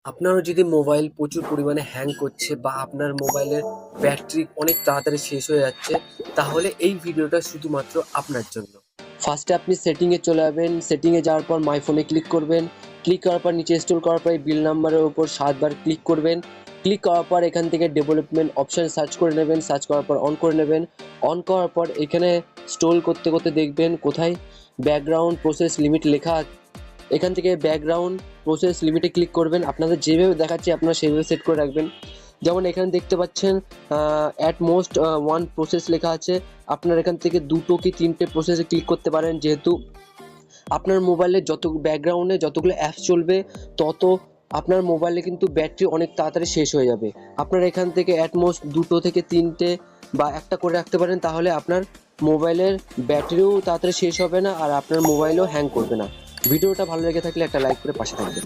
আপনারও যদি মোবাইল প্রচুর পরিমাণে হ্যাং করছে বা আপনার মোবাইলের ব্যাটারি অনেক তাড়াতাড়ি শেষ হয়ে যাচ্ছে, তাহলে এই ভিডিওটা শুধুমাত্র আপনার জন্য। ফার্স্টে আপনি সেটিংয়ে চলে যাবেন, সেটিংয়ে যাওয়ার পর মাই ফোনে ক্লিক করবেন, ক্লিক করার পর নিচে স্ক্রল করার পর এই বিল নাম্বারের উপর ৭ বার ক্লিক করবেন, ক্লিক করার পর এখান থেকে ডেভেলপমেন্ট অপশন সার্চ করে নেবেন, সার্চ করার পর অন করে নেবেন, অন করার পর এখানে স্ক্রল করতে করতে দেখবেন কোথায় ব্যাকগ্রাউন্ড প্রসেস লিমিট লেখা এখান থেকে ব্যাকগ্রাউন্ড প্রসেস লিমিটে ক্লিক করবেন। আপনাদের যেভাবে দেখাচ্ছি আপনারা সেভাবে সেট করে রাখবেন। যেমন এখানে দেখতে পাচ্ছেন অ্যাট মোস্ট 1 প্রসেস লেখা আছে। আপনারা এখান থেকে 2টো কি 3টে প্রসেসে ক্লিক করতে পারেন, যেহেতু আপনার মোবাইলে যত ব্যাকগ্রাউন্ডে যতগুলো অ্যাপস চলবে তত আপনার মোবাইলে কিন্তু ব্যাটারি অনেক তাড়াতাড়ি শেষ হয়ে যাবে। আপনারা এখান থেকে অ্যাট মোস্ট 2টো থেকে 3টে বা একটা করে রাখতে পারেন, তাহলে আপনার মোবাইলের ব্যাটারিও তাড়াতাড়ি শেষ হবে না আর আপনার মোবাইলও হ্যাং করবে না। ভিডিওটা ভালো লেগে থাকলে একটা লাইক করে পাশে থাকবেন।